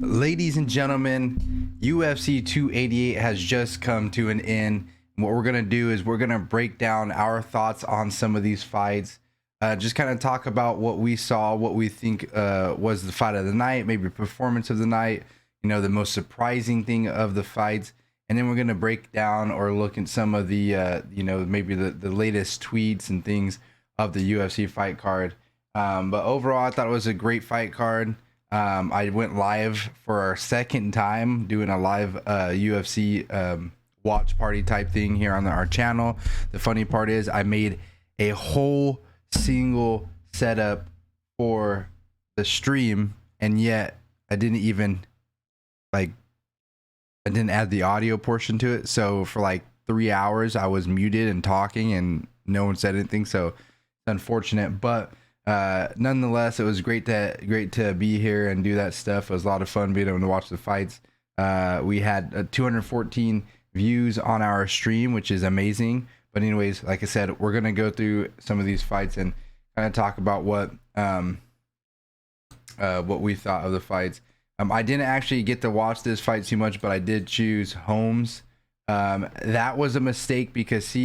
Ladies and gentlemen, UFC 288 has just come to an end. What we're going to do is we're going to break down our thoughts on some of these fights. Just kind of talk about what we saw, what we think was the fight of the night, maybe performance of the night, you know, the most surprising thing of the fights. And then we're going to break down or look at some of the, you know, maybe the latest tweets and things of the UFC fight card. But overall, I thought it was a great fight card. I went live for our second time doing a live UFC watch party type thing here on our channel. The funny part is I made a whole single setup for the stream, and yet I didn't even I didn't add the audio portion to it. So for like 3 hours I was muted and talking and no one said anything. So it's unfortunate, but nonetheless, it was great to be here and do that stuff. It was a lot of fun being able to watch the fights. We had 214 views on our stream, which is amazing. But anyways, like I said, we're gonna go through some of these fights and kind of talk about what we thought of the fights. I didn't actually get to watch this fight too much, but I did choose Holmes. That was a mistake because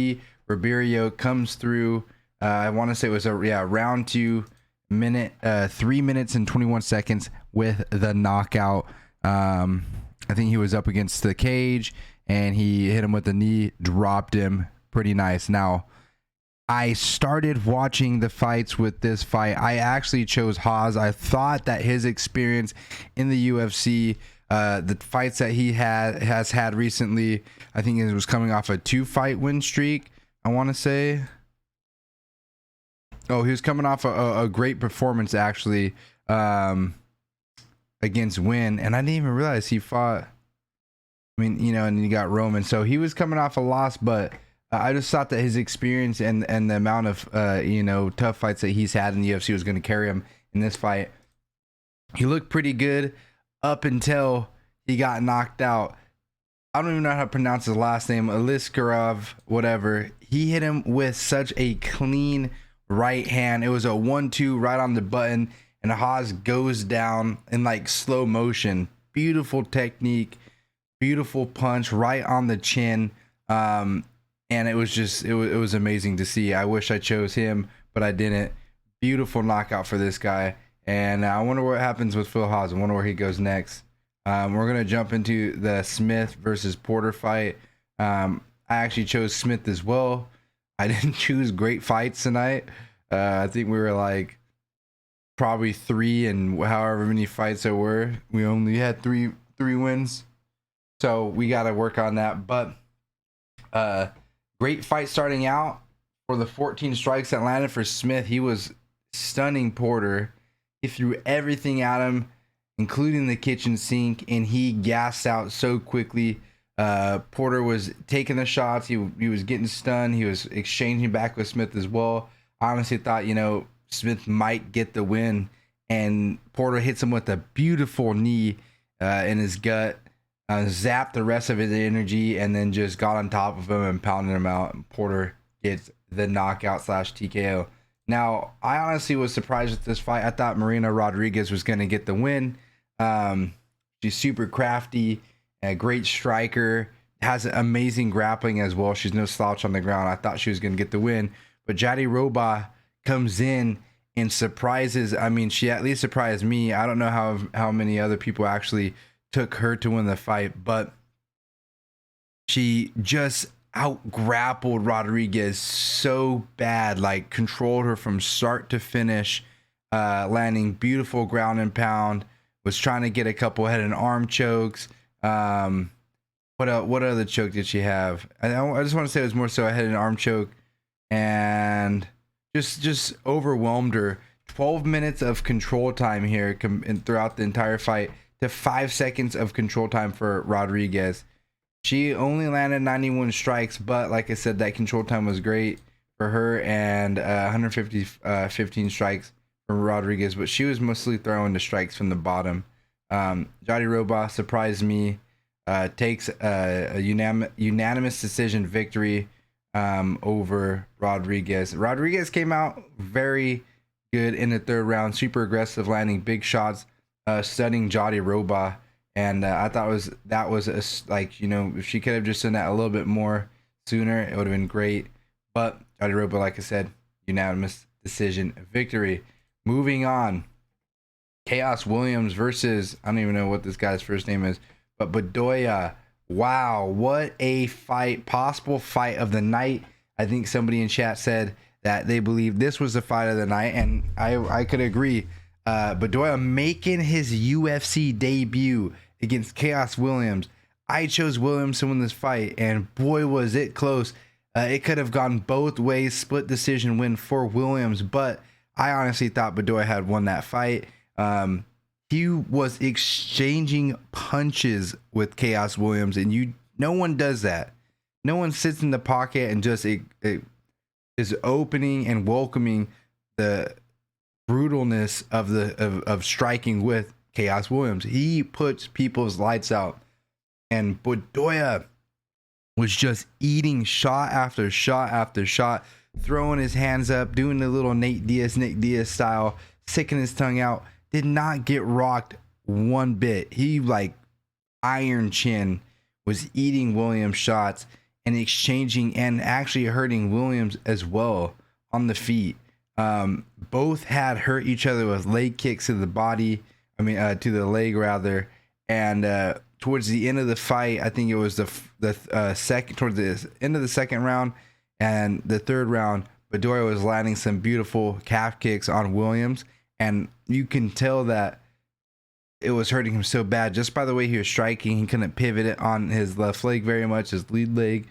Ribeiro comes through. I want to say it was round 2 minute 3 minutes and 21 seconds with the knockout. I think he was up against the cage and he hit him with the knee, dropped him pretty nice. Now I started watching the fights with this fight. I actually chose Hawes. I thought that his experience in the UFC, the fights that he has had recently, I think it was coming off a 2-fight win streak, I want to say. Oh, he was coming off a great performance actually against Win, and I didn't even realize he fought. I mean, you know, and he got Roman, so he was coming off a loss. But I just thought that his experience and the amount of you know, tough fights that he's had in the UFC was going to carry him in this fight. He looked pretty good up until he got knocked out. I don't even know how to pronounce his last name, Aliskerov, whatever. He hit him with such a clean right hand. It was a 1-2 right on the button, and Hawes goes down in like slow motion. Beautiful technique, beautiful punch right on the chin. And it was amazing to see. I wish I chose him, but I didn't. Beautiful knockout for this guy. And I wonder what happens with Phil Hawes. I wonder where he goes next. We're gonna jump into the Smith versus Porter fight. I actually chose Smith as well. I didn't choose great fights tonight. I think we were like probably 3 and however many fights there were. We only had three wins, so we got to work on that. But great fight starting out for the 14 strikes that landed for Smith. He was stunning Porter. He threw everything at him, including the kitchen sink, and he gassed out so quickly. Porter was taking the shots. He was getting stunned. He was exchanging back with Smith as well. I honestly thought, you know, Smith might get the win, and Porter hits him with a beautiful knee in his gut, zapped the rest of his energy, and then just got on top of him and pounded him out. And Porter gets the knockout / TKO. Now, I honestly was surprised with this fight. I thought Marina Rodriguez was going to get the win. She's super crafty. A great striker, has amazing grappling as well. She's no slouch on the ground. I thought she was going to get the win, but Jandiroba comes in and surprises. I mean, she at least surprised me. I don't know how many other people actually took her to win the fight, but she just out grappled Rodriguez so bad, like controlled her from start to finish, landing beautiful ground and pound, was trying to get a couple head and arm chokes. What other choke did she have? I just want to say it was more so a head and arm choke, and just overwhelmed her. 12 minutes of control time here throughout the entire fight to 5 seconds of control time for Rodriguez. She only landed 91 strikes, but like I said, that control time was great for her, and 15 strikes from Rodriguez, but she was mostly throwing the strikes from the bottom. Jandiroba surprised me, takes a unanimous decision victory over Rodriguez. Rodriguez came out very good in the third round, super aggressive, landing big shots stunning Jandiroba. And I thought that was like, you know, if she could have just done that a little bit more sooner, it would have been great. But Jandiroba, like I said, unanimous decision victory. Moving on, Chaos Williams versus, I don't even know what this guy's first name is, but Bedoya. Wow, what a fight. Possible fight of the night. I think somebody in chat said that they believe this was the fight of the night, and I could agree. Bedoya making his UFC debut against Chaos Williams. I chose Williams to win this fight, and boy was it close. It could have gone both ways, split decision win for Williams, but I honestly thought Bedoya had won that fight. He was exchanging punches with Chaos Williams, and no one does that. No one sits in the pocket and just is opening and welcoming the brutalness of striking with Chaos Williams. He puts people's lights out, and Bedoya was just eating shot after shot after shot, throwing his hands up, doing the little Nick Diaz style, sticking his tongue out. Did not get rocked one bit. He, like iron chin, was eating Williams shots and exchanging and actually hurting Williams as well on the feet. Both had hurt each other with leg kicks to the body. To the leg rather. And towards the end of the fight, I think it was the second, towards the end of the second round and the third round, Bedoya was landing some beautiful calf kicks on Williams, and you can tell that it was hurting him so bad just by the way he was striking. He couldn't pivot it on his left leg very much, his lead leg.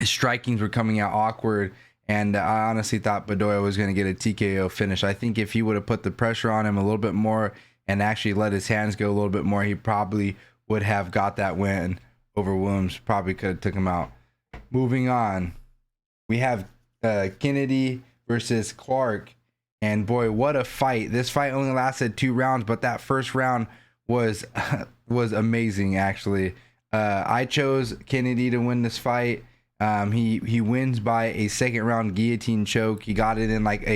His strikings were coming out awkward. And I honestly thought Bedoya was going to get a TKO finish. I think if he would have put the pressure on him a little bit more and actually let his hands go a little bit more, he probably would have got that win over Williams. Probably could have took him out. Moving on, we have Kennedy versus Clark. And boy, what a fight. This fight only lasted 2 rounds, but that first round was amazing, actually. I chose Kennedy to win this fight. He wins by a second round guillotine choke. He got it in like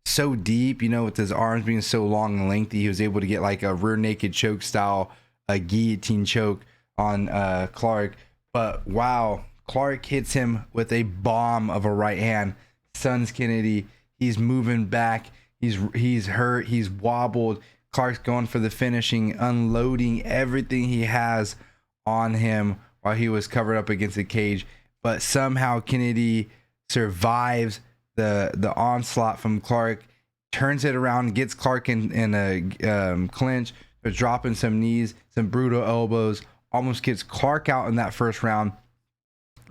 so deep, with his arms being so long and lengthy, he was able to get like a rear naked choke style, a guillotine choke on Clark. But wow, Clark hits him with a bomb of a right hand, stuns Kennedy. He's moving back. He's hurt. He's wobbled. Clark's going for the finishing, unloading everything he has on him while he was covered up against the cage. But somehow Kennedy survives the onslaught from Clark, turns it around, gets Clark in a clinch, but dropping some knees, some brutal elbows, almost gets Clark out in that first round.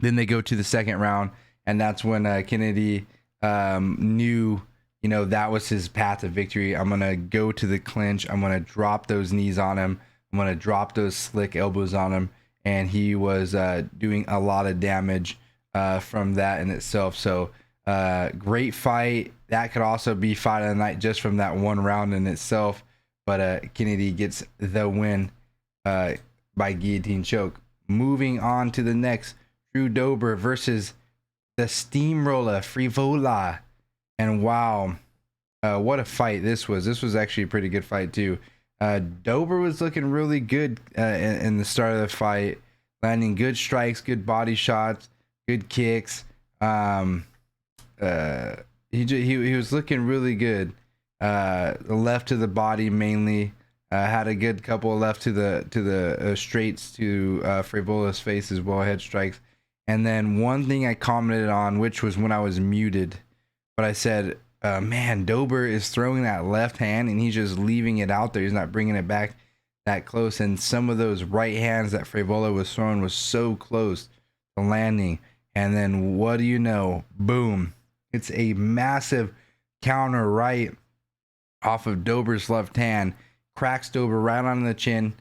Then they go to the second round, and that's when Kennedy knew, that was his path to victory. I'm going to go to the clinch. I'm going to drop those knees on him. I'm going to drop those slick elbows on him. And he was doing a lot of damage from that in itself. So great fight. That could also be fight of the night just from that one round in itself. But Kennedy gets the win by guillotine choke. Moving on to the next, Dober versus the steamroller Frevola. And wow, what a fight this was. This was actually a pretty good fight too. Dober was looking really good in the start of the fight, landing good strikes, good body shots, good kicks. He was looking really good. Left to the body mainly. Had a good couple left to the straights to Frevola's face as well, head strikes. And then one thing I commented on, which was when I was muted, but I said, man, Dober is throwing that left hand and he's just leaving it out there. He's not bringing it back that close. And some of those right hands that Frevola was throwing was so close to landing. And then what do you know? Boom. It's a massive counter right off of Dober's left hand. Cracks Dober right on the chin.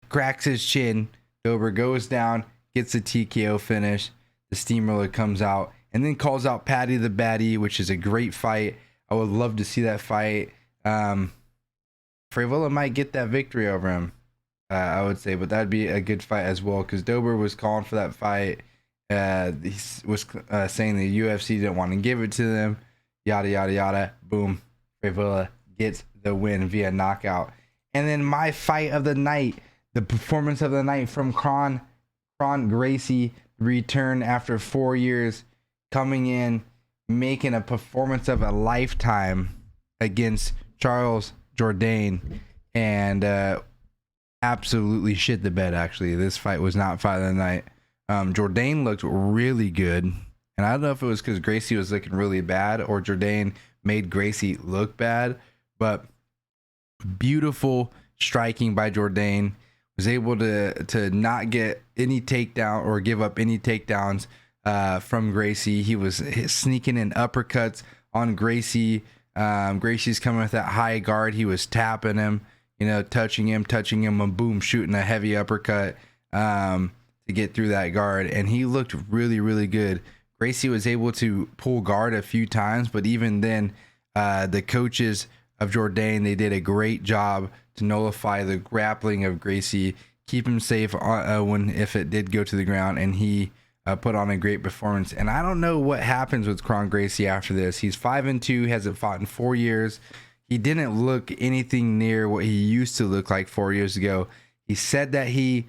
Cracks his chin. Dober goes down, gets a TKO finish. The steamroller comes out. And then calls out Patty the Baddie, which is a great fight. I would love to see that fight. Frevola might get that victory over him, I would say. But that'd be a good fight as well, because Dober was calling for that fight. He was saying the UFC didn't want to give it to them. Yada, yada, yada. Boom. Frevola gets the win via knockout. And then my fight of the night, the performance of the night from Kron Gracie, return after 4 years, coming in, making a performance of a lifetime against Charles Jourdain, and absolutely shit the bed. Actually, this fight was not fight of the night. Jourdain looked really good, and I don't know if it was because Gracie was looking really bad or Jourdain made Gracie look bad, but beautiful striking by Jourdain. Was able to not get any takedown or give up any takedowns from Gracie. He was sneaking in uppercuts on Gracie. Gracie's coming with that high guard. He was tapping him, touching him, and boom, shooting a heavy uppercut to get through that guard. And he looked really, really good. Gracie was able to pull guard a few times, but even then, the coaches of Jourdain, they did a great job to nullify the grappling of Gracie, keep him safe if it did go to the ground, and he put on a great performance. And I don't know what happens with Kron Gracie after this. He's 5-2, hasn't fought in 4 years. He didn't look anything near what he used to look like 4 years ago. He said that he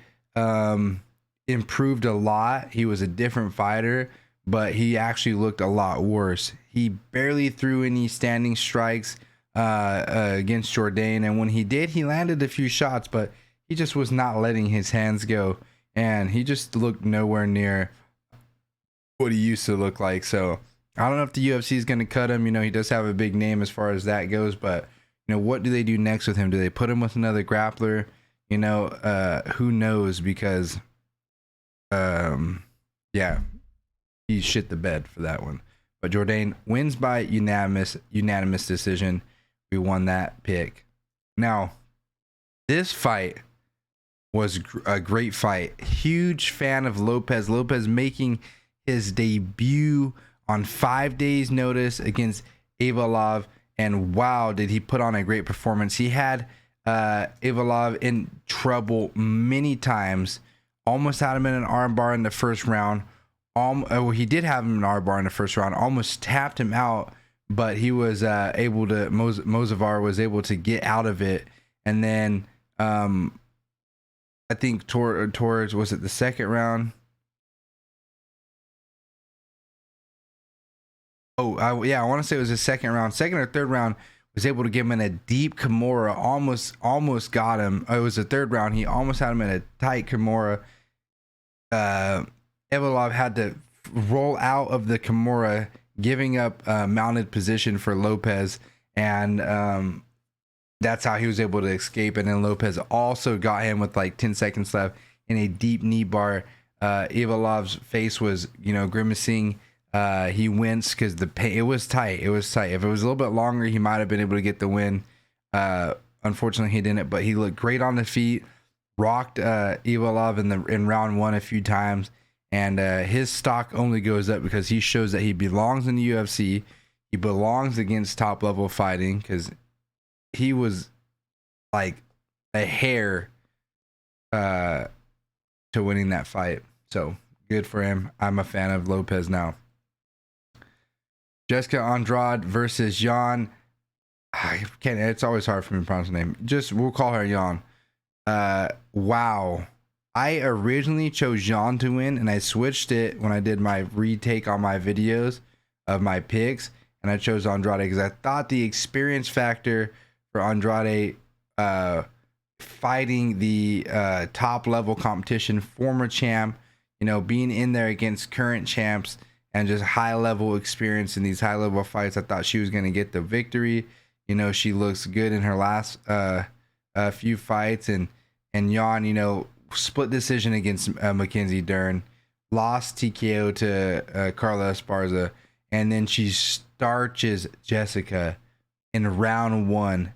improved a lot. He was a different fighter, but he actually looked a lot worse. He barely threw any standing strikes against Jourdain, and when he did, he landed a few shots, but he just was not letting his hands go, and he just looked nowhere near what he used to look like. So I don't know if the UFC is going to cut him. He does have a big name as far as that goes, but what do they do next with him? Do they put him with another grappler? Who knows? Because yeah, he shit the bed for that one. But Jourdain wins by unanimous decision. We won that pick. Now, this fight was a great fight. Huge fan of Lopes. Lopes making his debut on 5 days' notice against Evloev, and wow, did he put on a great performance. He had Evloev in trouble many times. Almost had him in an armbar in the first round. He did have him in an armbar in the first round. Almost tapped him out, but he was able to. Mozavar was able to get out of it, and then I think towards was it the second round? I want to say it was the second or third round. Was able to give him in a deep Kimura, almost got him. It was the third round. He almost had him in a tight Kimura. Evloev had to roll out of the Kimura, giving up mounted position for Lopes, and that's how he was able to escape. And then Lopes also got him with like 10 seconds left in a deep knee bar. Evloev's face was, grimacing. He winced because the pain. It was tight. If it was a little bit longer, he might have been able to get the win. Unfortunately, he didn't. But he looked great on the feet. Rocked Evloev in round one a few times, and his stock only goes up because he shows that he belongs in the UFC. He belongs against top level fighting because he was like a hair to winning that fight. So good for him. I'm a fan of Lopes now. Jessica Andrade versus Yan. It's always hard for me to pronounce the name. We'll call her Yan. Wow. I originally chose Yan to win, and I switched it when I did my retake on my videos of my picks, and I chose Andrade because I thought the experience factor for Andrade fighting the top level competition, former champ, being in there against current champs, and just high level experience in these high level fights, I thought she was going to get the victory. She looks good in her last few fights, and Yan, split decision against Mackenzie Dern, lost TKO to Carla Esparza, and then she starches Jessica in round one.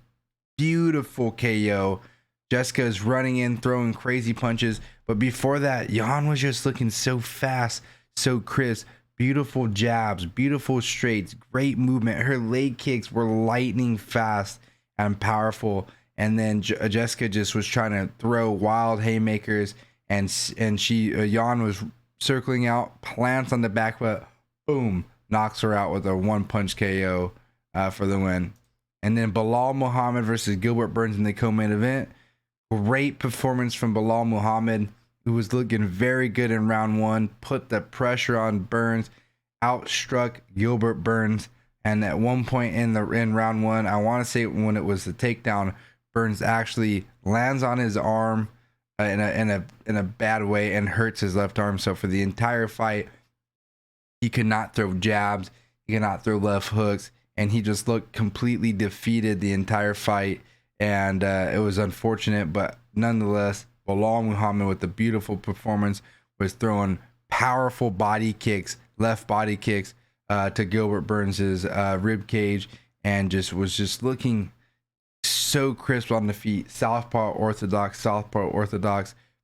Beautiful KO. Jessica is running in, throwing crazy punches, but before that, Yan was just looking so fast, so crisp. Beautiful jabs, beautiful straights, great movement. Her leg kicks were lightning fast and powerful. And then Jessica just was trying to throw wild haymakers, and Yan was circling out, plants on the back foot, boom, knocks her out with a one punch KO for the win. And then Belal Muhammad versus Gilbert Burns in the co-main event. Great performance from Belal Muhammad, who was looking very good in round 1, put the pressure on Burns, outstruck Gilbert Burns. And at one point in round 1, I want to say when it was the takedown, Burns actually lands on his arm in a bad way and hurts his left arm. So for the entire fight, he could not throw jabs, he could not throw left hooks, and he just looked completely defeated the entire fight. And it was unfortunate, but nonetheless, Belal Muhammad with a beautiful performance was throwing powerful body kicks, left body kicks to Gilbert Burns's rib cage, and was just looking so crisp on the feet. Southpaw orthodox,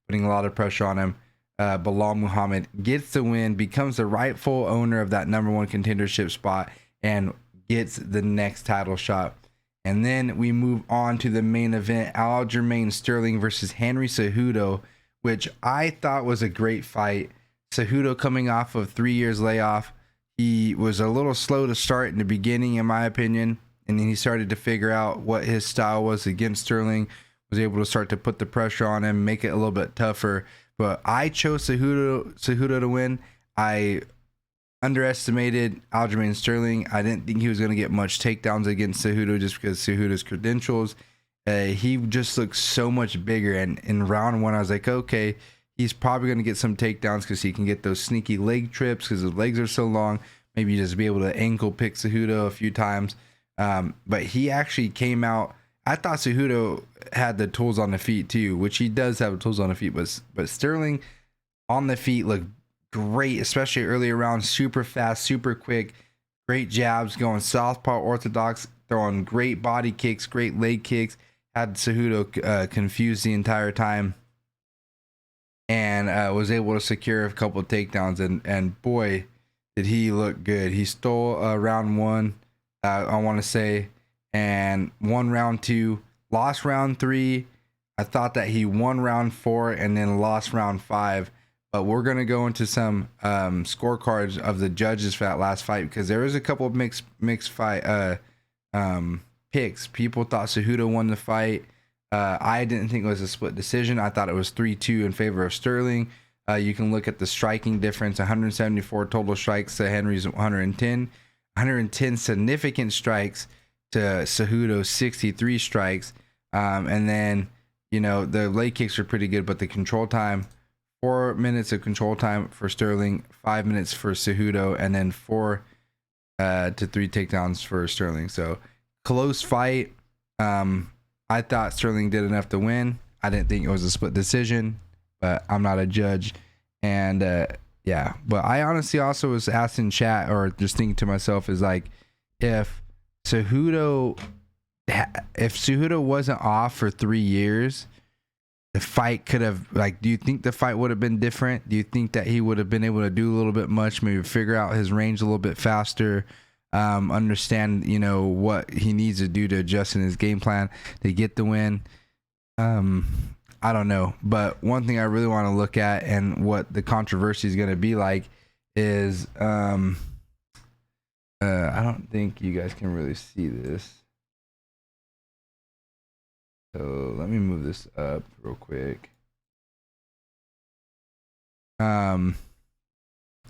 putting a lot of pressure on him. Belal Muhammad gets the win, becomes the rightful owner of that number 1 contendership spot, and gets the next title shot. And then we move on to the main event, Aljamain Sterling versus Henry Cejudo, which I thought was a great fight. Cejudo coming off of 3 years layoff. He was a little slow to start in the beginning, in my opinion, and then he started to figure out what his style was against Sterling, was able to start to put the pressure on him, make it a little bit tougher. But I chose Cejudo to win. I underestimated Aljamain Sterling. I didn't think he was going to get much takedowns against Cejudo just because Cejudo's credentials. He just looked so much bigger. And in round 1, I was like, okay, he's probably going to get some takedowns because he can get those sneaky leg trips because his legs are so long. Maybe just be able to ankle pick Cejudo a few times. But he actually came out. I thought Cejudo had the tools on the feet too, which he does have tools on the feet. But Sterling on the feet looked great, especially early rounds. Super fast, super quick, great jabs, going southpaw orthodox, throwing great body kicks, great leg kicks. Had Cejudo confused the entire time, and was able to secure a couple of takedowns. And boy, did he look good. He stole round 1, I want to say, and won round 2, lost round 3. I thought that he won round 4 and then lost round 5. But we're going to go into some scorecards of the judges for that last fight, because there was a couple of mixed fight picks. People thought Cejudo won the fight. I didn't think it was a split decision. I thought it was 3-2 in favor of Sterling. You can look at the striking difference, 174 total strikes to Henry's 110. 110 significant strikes to Cejudo's 63 strikes. And then, the leg kicks are pretty good, but the control time, 4 minutes of control time for Sterling, 5 minutes for Cejudo, and then 4 to 3 takedowns for Sterling. So close fight. I thought Sterling did enough to win. I didn't think it was a split decision, but I'm not a judge. And yeah, but I honestly also was asked in chat, or just thinking to myself, is like, if Cejudo wasn't off for 3 years, the fight could have, do you think the fight would have been different? Do you think that he would have been able to do a little bit much, maybe figure out his range a little bit faster, understand, what he needs to do to adjust in his game plan to get the win? I don't know. But one thing I really want to look at, and what the controversy is going to be like, is I don't think you guys can really see this. So let me move this up real quick.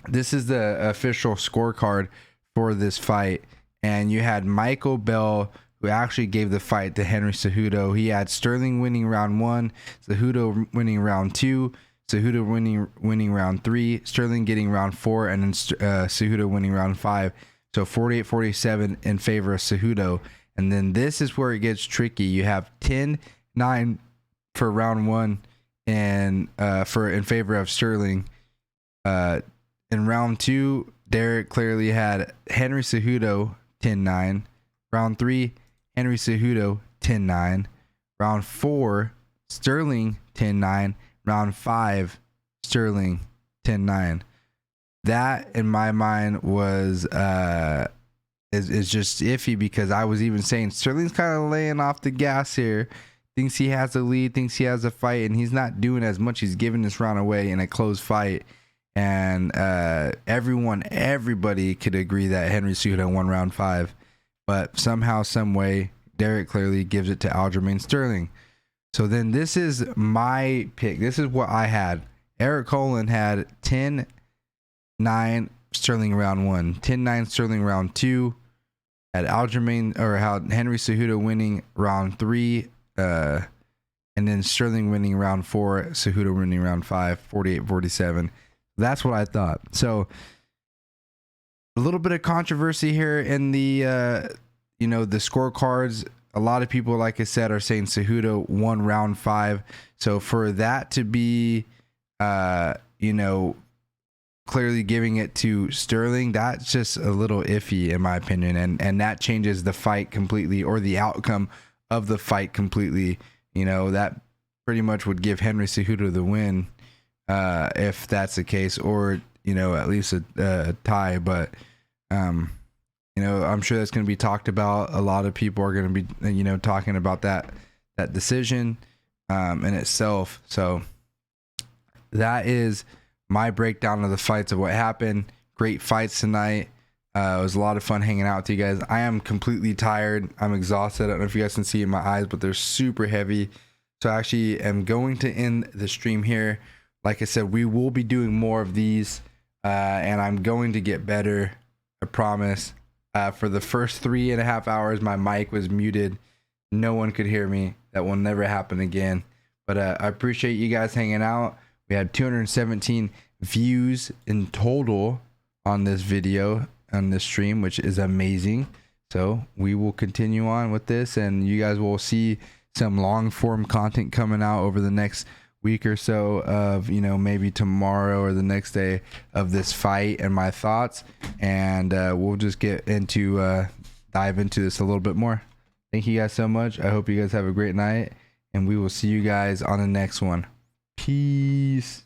This is the official scorecard for this fight, and you had Michael Bell, who actually gave the fight to Henry Cejudo. He had Sterling winning round 1, Cejudo winning round 2, Cejudo winning round 3, Sterling getting round 4, and then Cejudo winning round 5. So 48-47 in favor of Cejudo. And then this is where it gets tricky. You have 10-9 for round 1 and in favor of Sterling. In round 2, Derek clearly had Henry Cejudo 10-9. Round 3, Henry Cejudo 10-9. Round 4, Sterling 10-9. Round 5, Sterling 10-9. That, in my mind, was is just iffy, because I was even saying Sterling's kind of laying off the gas here. Thinks he has a lead, thinks he has a fight, and he's not doing as much. He's giving this round away in a close fight. And everybody could agree that Henry Cejudo won round 5. But somehow, some way, Derek clearly gives it to Aljamain Sterling. So then this is my pick. This is what I had. Eric Colin had 10-9 Sterling round 1, 10-9 Sterling round 2. Had Aljamain or had Henry Cejudo winning round 3, and then Sterling winning round 4, Cejudo winning round 5, 48-47. That's what I thought. So a little bit of controversy here in the the scorecards. A lot of people, like I said, are saying Cejudo won round 5. So for that to be clearly giving it to Sterling, that's just a little iffy in my opinion, and that changes the fight completely, or the outcome of the fight completely. That pretty much would give Henry Cejudo the win if that's the case, or at least a tie. But I'm sure that's going to be talked about. A lot of people are going to be talking about that decision in itself. So that is my breakdown of the fights, of what happened. Great fights tonight. It was a lot of fun hanging out with you guys. I am completely tired. I'm exhausted. I don't know if you guys can see in my eyes, but they're super heavy. So I actually am going to end the stream here. Like I said, we will be doing more of these, and I'm going to get better. I promise. For the first 3.5 hours, my mic was muted. No one could hear me. That will never happen again. But I appreciate you guys hanging out. We had 217 views in total on this video, on this stream, which is amazing. So we will continue on with this, and you guys will see some long form content coming out over the next week or so of maybe tomorrow or the next day of this fight and my thoughts, and we'll just get into dive into this a little bit more. Thank you guys so much. I hope you guys have a great night, and we will see you guys on the next one. Peace.